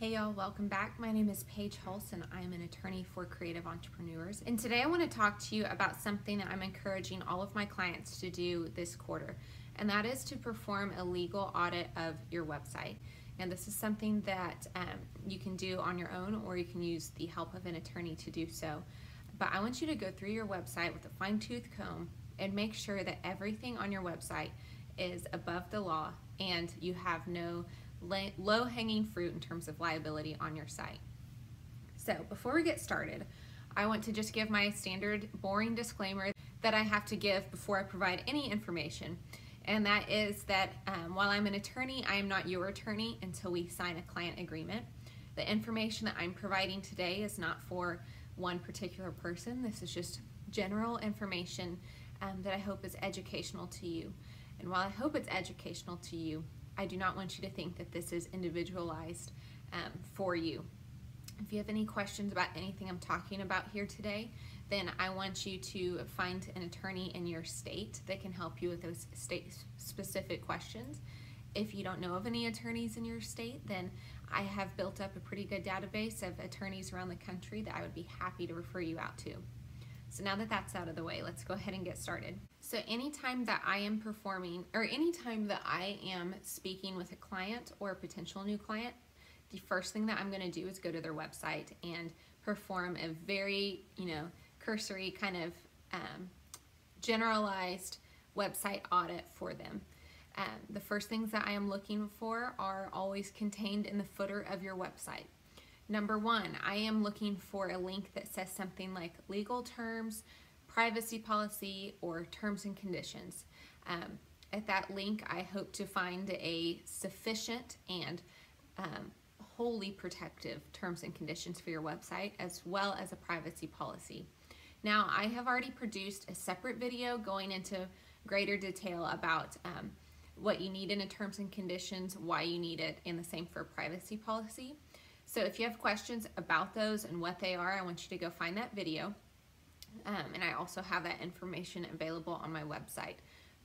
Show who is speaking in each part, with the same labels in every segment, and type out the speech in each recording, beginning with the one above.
Speaker 1: Hey y'all, welcome back. My name is Paige Hulse and I'm an attorney for creative entrepreneurs. And today I want to talk to you about something that I'm encouraging all of my clients to do this quarter, and that is to perform a legal audit of your website. And this is something that you can do on your own, or you can use the help of an attorney to do so. But I want you to go through your website with a fine-tooth comb and make sure that everything on your website is above the law and you have no low-hanging fruit in terms of liability on your site. So before we get started, I want to just give my standard boring disclaimer that I have to give before I provide any information, and that is that while I'm an attorney, I am not your attorney until we sign a client agreement. The information that I'm providing today is not for one particular person. This is just general information that I hope is educational to you. And while I hope it's educational to you, I do not want you to think that this is individualized for you. If you have any questions about anything I'm talking about here today, then I want you to find an attorney in your state that can help you with those state-specific questions. If you don't know of any attorneys in your state, then I have built up a pretty good database of attorneys around the country that I would be happy to refer you out to. So now that that's out of the way, let's go ahead and get started. So anytime that I am performing, or anytime that I am speaking with a client or a potential new client, the first thing that I'm going to do is go to their website and perform a very, cursory kind of generalized website audit for them. The first things that I am looking for are always contained in the footer of your website. Number one, I am looking for a link that says something like legal terms, privacy policy, or terms and conditions. At that link, I hope to find a sufficient and wholly protective terms and conditions for your website, as well as a privacy policy. Now, I have already produced a separate video going into greater detail about what you need in a terms and conditions, why you need it, and the same for a privacy policy. So if you have questions about those and what they are, I want you to go find that video. And I also have that information available on my website.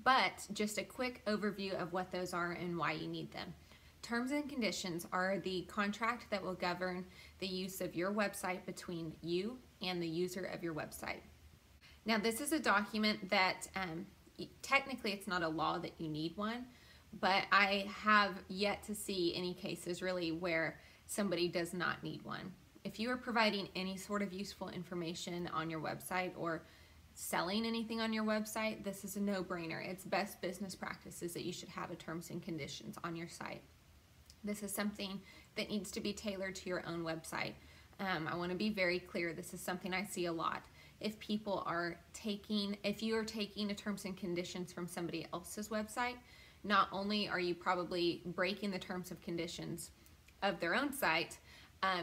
Speaker 1: But just a quick overview of what those are and why you need them. Terms and conditions are the contract that will govern the use of your website between you and the user of your website. Now, this is a document that technically it's not a law that you need one, but I have yet to see any cases really where somebody does not need one. If you are providing any sort of useful information on your website or selling anything on your website, this is a no-brainer. It's best business practices that you should have a terms and conditions on your site. This is something that needs to be tailored to your own website. I want to be very clear, this is something I see a lot. If you are taking a terms and conditions from somebody else's website, not only are you probably breaking the terms and conditions of their own site,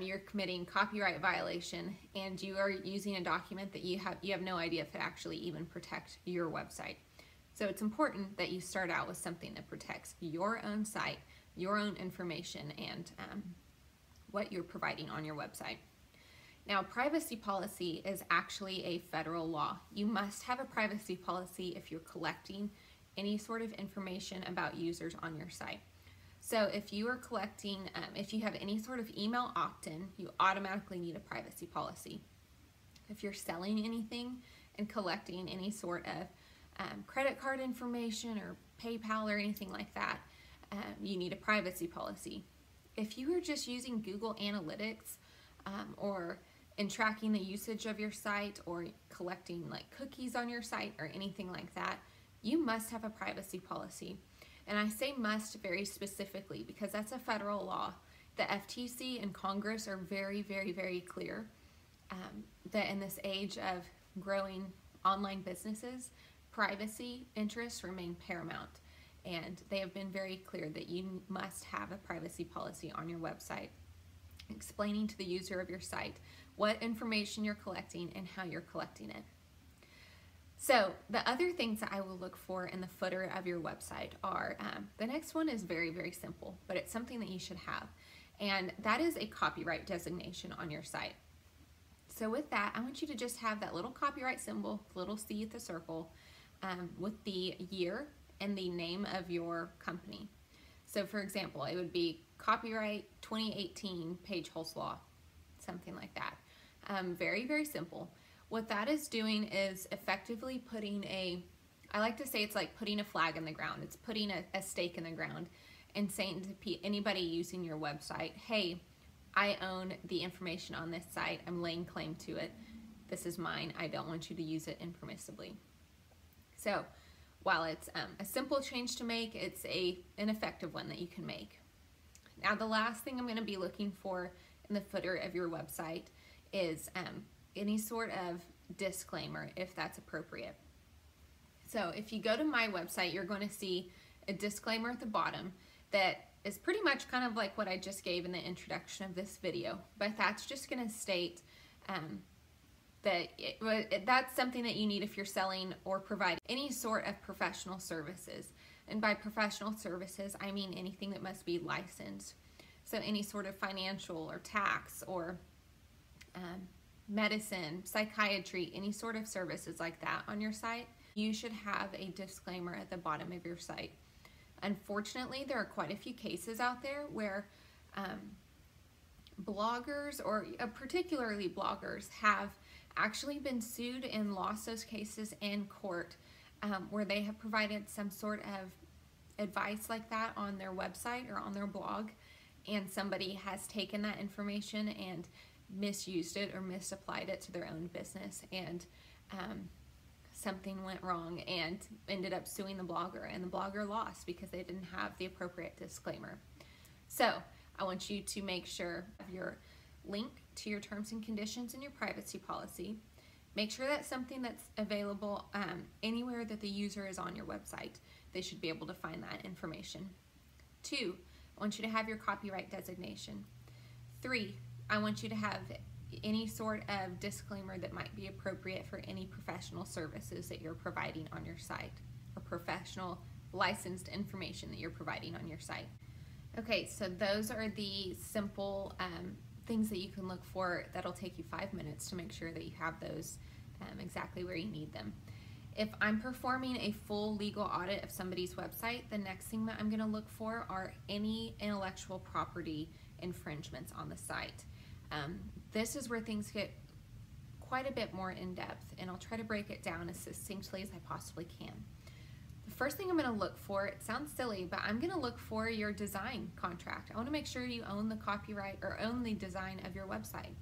Speaker 1: you're committing copyright violation, and you are using a document that you have no idea if it actually even protects your website. So it's important that you start out with something that protects your own site, your own information, and what you're providing on your website. Now, privacy policy is actually a federal law. You must have a privacy policy if you're collecting any sort of information about users on your site. So if you are collecting, if you have any sort of email opt-in, you automatically need a privacy policy. If you're selling anything and collecting any sort of credit card information or PayPal or anything like that, you need a privacy policy. If you are just using Google Analytics and tracking the usage of your site, or collecting like cookies on your site or anything like that, you must have a privacy policy. And I say must very specifically because that's a federal law. The FTC and Congress are very, very, very clear that in this age of growing online businesses, privacy interests remain paramount. And they have been very clear that you must have a privacy policy on your website, explaining to the user of your site what information you're collecting and how you're collecting it. So the other things that I will look for in the footer of your website are, the next one is very, very simple, but it's something that you should have, and that is a copyright designation on your site. So with that, I want you to just have that little copyright symbol, little C at the circle, with the year and the name of your company. So for example, it would be copyright 2018 Page Holst Law, something like that. Very, very simple. What that is doing is effectively putting I like to say it's like putting a flag in the ground. It's putting a stake in the ground and saying to anybody using your website, hey, I own the information on this site. I'm laying claim to it. This is mine. I don't want you to use it impermissibly. So while it's a simple change to make, it's an effective one that you can make. Now the last thing I'm going to be looking for in the footer of your website is any sort of disclaimer, if that's appropriate. So if you go to my website, you're going to see a disclaimer at the bottom that is pretty much kind of like what I just gave in the introduction of this video, but that's just going to state that's something that you need if you're selling or providing any sort of professional services. And by professional services, I mean anything that must be licensed. So any sort of financial or tax or medicine, psychiatry, any sort of services like that on your site, you should have a disclaimer at the bottom of your site. Unfortunately, there are quite a few cases out there where bloggers, or particularly bloggers, have actually been sued and lost those cases in court where they have provided some sort of advice like that on their website or on their blog, and somebody has taken that information and misused it or misapplied it to their own business, and something went wrong and ended up suing the blogger, and the blogger lost because they didn't have the appropriate disclaimer. So I want you to make sure of your link to your terms and conditions and your privacy policy. Make sure that's something that's available anywhere that the user is on your website. They should be able to find that information. 2, I want you to have your copyright designation. 3, I want you to have any sort of disclaimer that might be appropriate for any professional services that you're providing on your site, or professional licensed information that you're providing on your site. Okay, so those are the simple things that you can look for that'll take you 5 minutes to make sure that you have those exactly where you need them. If I'm performing a full legal audit of somebody's website, the next thing that I'm going to look for are any intellectual property infringements on the site. This is where things get quite a bit more in depth, and I'll try to break it down as succinctly as I possibly can. The first thing I'm going to look for, it sounds silly, but I'm going to look for your design contract. I want to make sure you own the copyright or own the design of your website.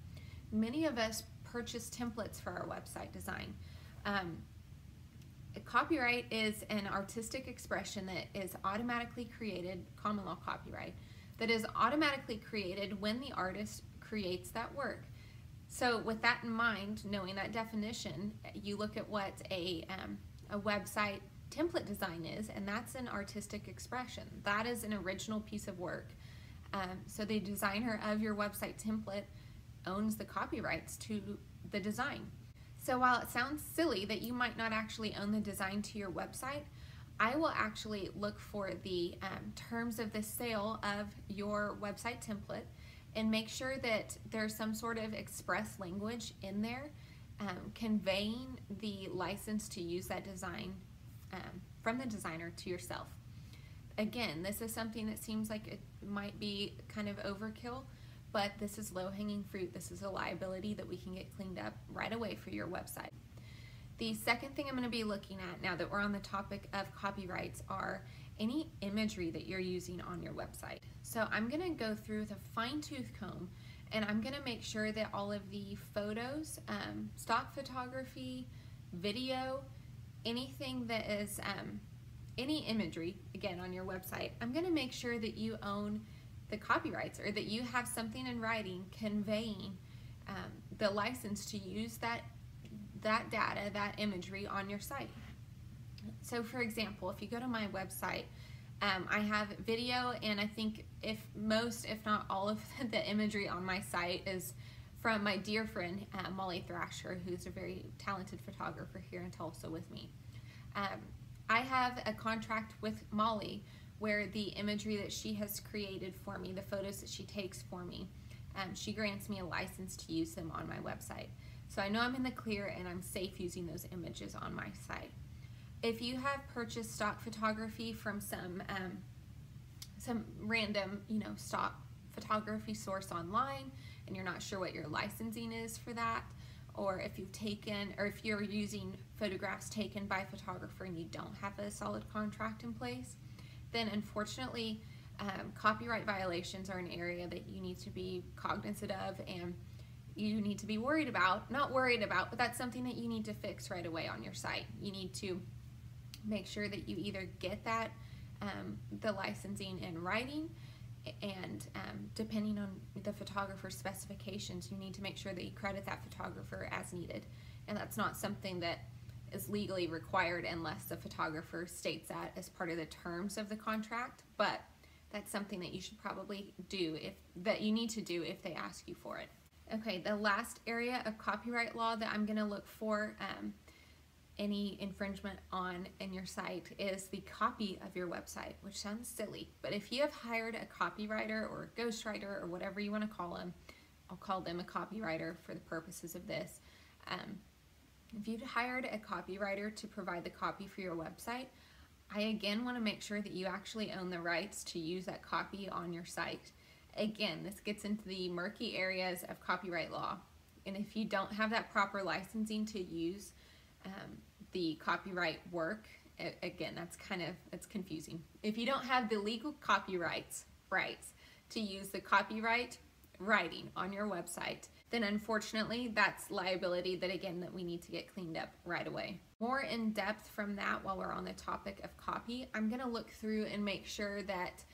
Speaker 1: Many of us purchase templates for our website design. Copyright is an artistic expression that is automatically created, common law copyright, that is automatically created when the artist creates that work. So with that in mind, knowing that definition, you look at what a website template design is, and that's an artistic expression. That is an original piece of work. So the designer of your website template owns the copyrights to the design. So while it sounds silly that you might not actually own the design to your website, I will actually look for the terms of the sale of your website template and make sure that there's some sort of express language in there conveying the license to use that design from the designer to yourself. Again, this is something that seems like it might be kind of overkill, but this is low-hanging fruit. This is a liability that we can get cleaned up right away for your website. The second thing I'm going to be looking at, now that we're on the topic of copyrights, are any imagery that you're using on your website. So I'm going to go through with a fine-tooth comb, and I'm going to make sure that all of the photos, stock photography, video, anything that is any imagery, again, on your website, I'm going to make sure that you own the copyrights, or that you have something in writing conveying the license to use that data, that imagery on your site. So for example, if you go to my website, I have video, and I think if not all of the imagery on my site is from my dear friend Molly Thrasher, who's a very talented photographer here in Tulsa with me. I have a contract with Molly where the imagery that she has created for me, the photos that she takes for me, she grants me a license to use them on my website. So I know I'm in the clear and I'm safe using those images on my site. If you have purchased stock photography from some some random, stock photography source online and you're not sure what your licensing is for that, or if you're using photographs taken by a photographer and you don't have a solid contract in place, then unfortunately copyright violations are an area that you need to be cognizant of and you need to be worried about. Not worried about, but that's something that you need to fix right away on your site. You need to make sure that you either get that the licensing in writing, and depending on the photographer's specifications, you need to make sure that you credit that photographer as needed. And that's not something that is legally required unless the photographer states that as part of the terms of the contract, but that's something that you should probably do, you need to do if they ask you for it. Okay, the last area of copyright law that I'm going to look for any infringement on in your site is the copy of your website, which sounds silly, but if you have hired a copywriter or a ghostwriter or whatever you want to call them, I'll call them a copywriter for the purposes of this. If you've hired a copywriter to provide the copy for your website, I again want to make sure that you actually own the rights to use that copy on your site. Again, this gets into the murky areas of copyright law, and if you don't have that proper licensing to use the copyright work, again, it's confusing. If you don't have the legal rights to use the copyright writing on your website, then unfortunately that's liability that we need to get cleaned up right away. More in depth from that, while we're on the topic of copy, I'm going to look through and make sure that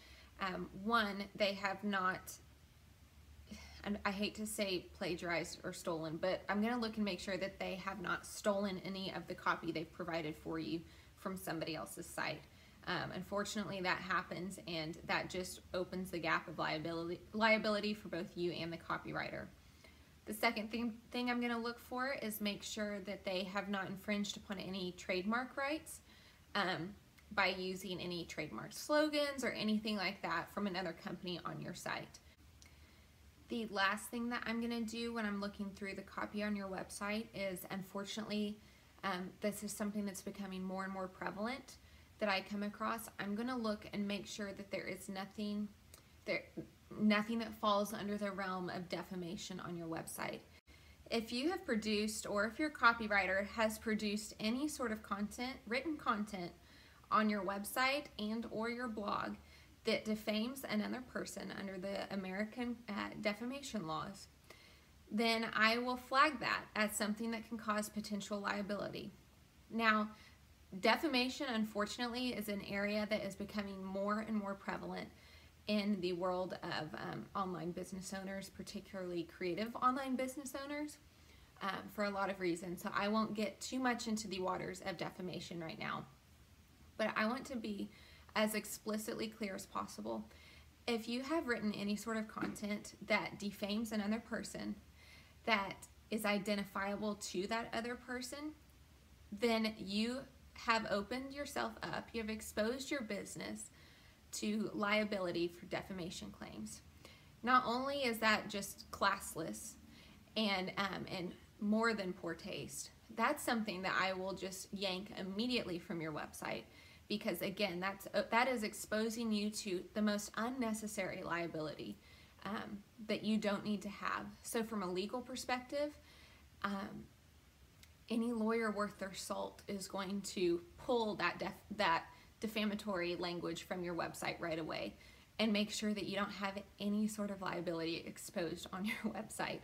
Speaker 1: one, they have not, and I hate to say plagiarized or stolen, but I'm going to look and make sure that they have not stolen any of the copy they've provided for you from somebody else's site. Unfortunately, that happens, and that just opens the gap of liability for both you and the copywriter. The second thing I'm going to look for is make sure that they have not infringed upon any trademark rights by using any trademark slogans or anything like that from another company on your site. The last thing that I'm going to do when I'm looking through the copy on your website is, unfortunately, this is something that's becoming more and more prevalent that I come across. I'm going to look and make sure that there is nothing that falls under the realm of defamation on your website. If you have produced, or if your copywriter has produced any sort of content, written content on your website and or your blog that defames another person under the American defamation laws, then I will flag that as something that can cause potential liability. Now, defamation, unfortunately, is an area that is becoming more and more prevalent in the world of online business owners, particularly creative online business owners, for a lot of reasons. So I won't get too much into the waters of defamation right now, but I want to be as explicitly clear as possible. If you have written any sort of content that defames another person, that is identifiable to that other person, then you have opened yourself up, you have exposed your business to liability for defamation claims. Not only is that just classless and more than poor taste, that's something that I will just yank immediately from your website, because again, that is exposing you to the most unnecessary liability that you don't need to have. So from a legal perspective, any lawyer worth their salt is going to pull that defamatory language from your website right away and make sure that you don't have any sort of liability exposed on your website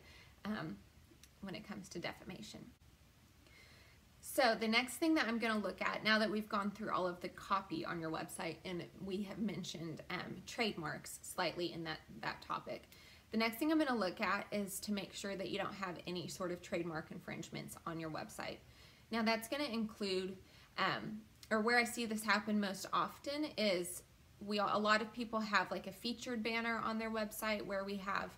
Speaker 1: when it comes to defamation. So the next thing that I'm going to look at, now that we've gone through all of the copy on your website and we have mentioned trademarks slightly in that topic, the next thing I'm going to look at is to make sure that you don't have any sort of trademark infringements on your website. Now that's going to include, or where I see this happen most often is a lot of people have like a featured banner on their website where we have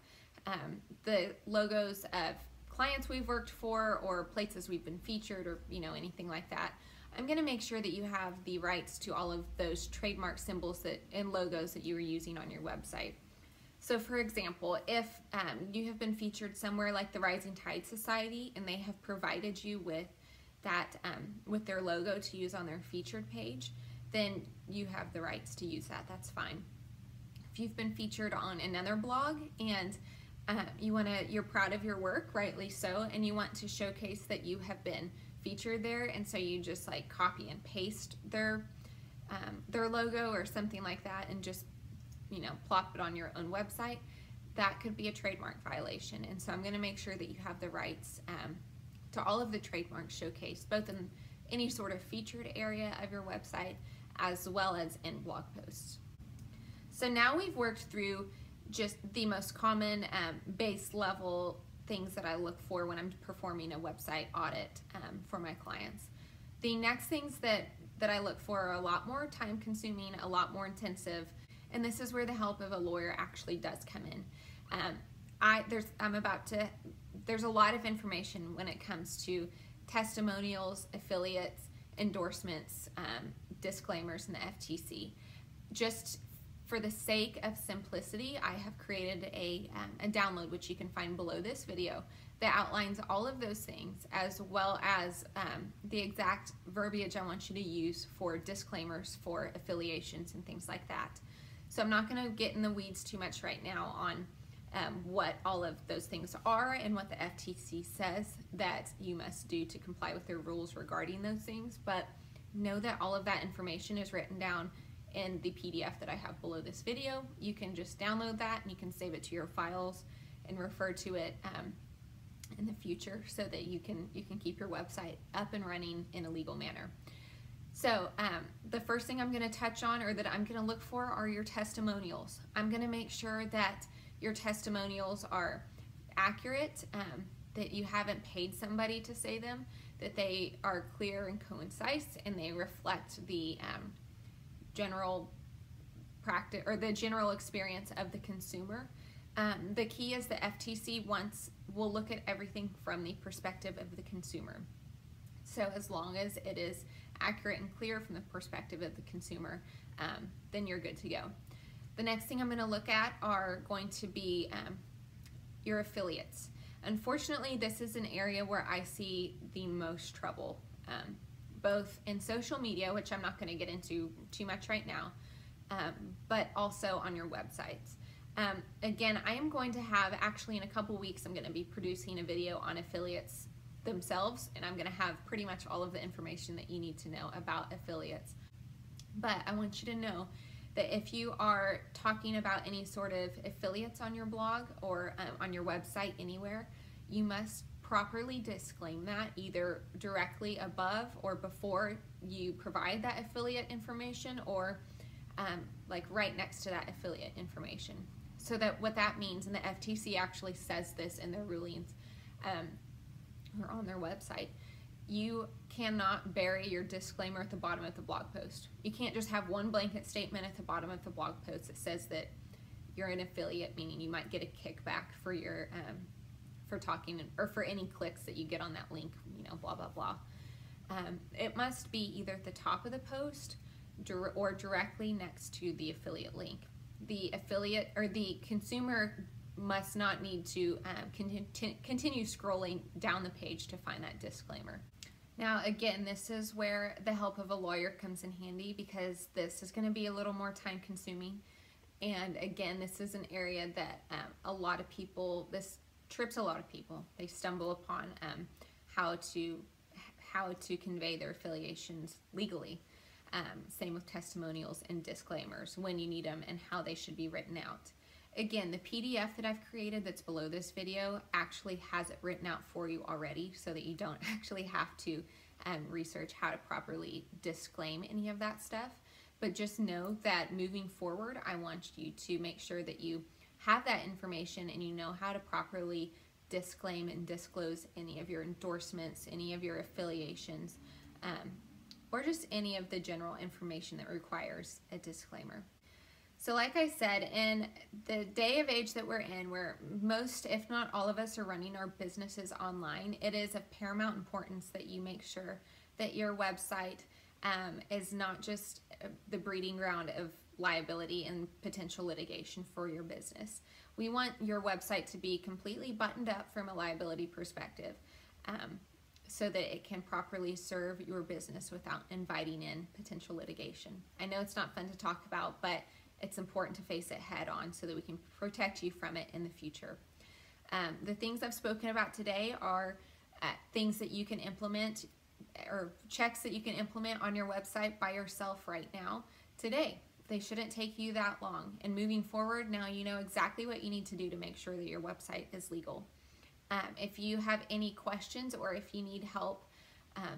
Speaker 1: the logos of clients we've worked for or places we've been featured, or anything like that. I'm going to make sure that you have the rights to all of those trademark symbols and logos that you are using on your website. So for example, if you have been featured somewhere like the Rising Tide Society and they have provided you with that with their logo to use on their featured page, then you have the rights to use that. That's fine. If you've been featured on another blog and you're proud of your work, rightly so, and you want to showcase that you have been featured there, and so you just like copy and paste their logo or something like that and just, you know, plop it on your own website, that could be a trademark violation. And so I'm going to make sure that you have the rights to all of the trademarks showcased, both in any sort of featured area of your website as well as in blog posts. So now we've worked through just the most common base level things that I look for when I'm performing a website audit for my clients. The next things that I look for are a lot more time consuming, a lot more intensive, and this is where the help of a lawyer actually does come in. There's a lot of information when it comes to testimonials, affiliates, endorsements, disclaimers, and the FTC. Just for the sake of simplicity, I have created a download, which you can find below this video, that outlines all of those things, as well as the exact verbiage I want you to use for disclaimers, for affiliations, and things like that. So I'm not going to get in the weeds too much right now on what all of those things are and what the FTC says that you must do to comply with their rules regarding those things, but know that all of that information is written down in the PDF that I have below this video. You can just download that and you can save it to your files and refer to it in the future so that you can keep your website up and running in a legal manner. So the first thing I'm going to touch on, or that I'm going to look for, are your testimonials. I'm going to make sure that your testimonials are accurate, that you haven't paid somebody to say them, that they are clear and concise, and they reflect the general practice or the general experience of the consumer. The key is the FTC will look at everything from the perspective of the consumer. So as long as it is accurate and clear from the perspective of the consumer, then you're good to go. The next thing I'm going to look at are going to be your affiliates. Unfortunately, this is an area where I see the most trouble, both in social media, which I'm not going to get into too much right now, but also on your websites. Again, I am going to have, actually in a couple weeks, I'm going to be producing a video on affiliates themselves, and I'm going to have pretty much all of the information that you need to know about affiliates. But I want you to know that if you are talking about any sort of affiliates on your blog or on your website anywhere, you must properly disclaim that either directly above or before you provide that affiliate information, or like right next to that affiliate information. So that what that means, and the FTC actually says this in their rulings or on their website, you cannot bury your disclaimer at the bottom of the blog post. You can't just have one blanket statement at the bottom of the blog post that says that you're an affiliate, meaning you might get a kickback for your for talking or for any clicks that you get on that link, you know, blah blah blah. It must be either at the top of the post or directly next to the affiliate link. The affiliate or the consumer must not need to continue scrolling down the page to find that disclaimer. Now again, this is where the help of a lawyer comes in handy, because this is going to be a little more time consuming, and again, this is an area that this trips a lot of people. They stumble upon how to convey their affiliations legally. Same with testimonials and disclaimers, when you need them and how they should be written out. Again, the PDF that I've created that's below this video actually has it written out for you already, so that you don't actually have to research how to properly disclaim any of that stuff. But just know that moving forward, I want you to make sure that you have that information and you know how to properly disclaim and disclose any of your endorsements, any of your affiliations, or just any of the general information that requires a disclaimer. So like I said, in the day of age that we're in, where most, if not all of us, are running our businesses online, it is of paramount importance that you make sure that your website is not just the breeding ground of liability and potential litigation for your business. We want your website to be completely buttoned up from a liability perspective, so that it can properly serve your business without inviting in potential litigation. I know it's not fun to talk about, but it's important to face it head on so that we can protect you from it in the future. The things I've spoken about today are things that you can implement, or checks that you can implement on your website by yourself right now, today. They shouldn't take you that long. And moving forward, now you know exactly what you need to do to make sure that your website is legal. If you have any questions, or if you need help,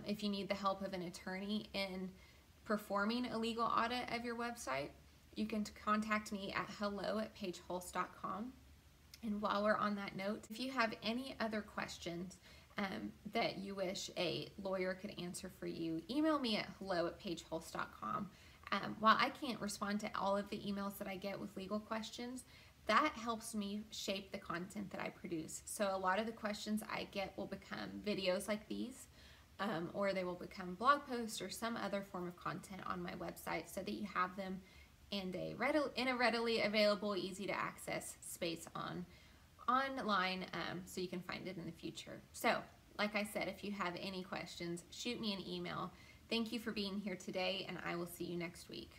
Speaker 1: if you need the help of an attorney in performing a legal audit of your website, you can contact me at hello@pagehulse.com. And while we're on that note, if you have any other questions that you wish a lawyer could answer for you, email me at hello@pagehulse.com. While I can't respond to all of the emails that I get with legal questions, that helps me shape the content that I produce. So a lot of the questions I get will become videos like these, or they will become blog posts or some other form of content on my website, so that you have them in a readily available, easy to access space online, so you can find it in the future. So, like I said, if you have any questions, shoot me an email. Thank you for being here today, and I will see you next week.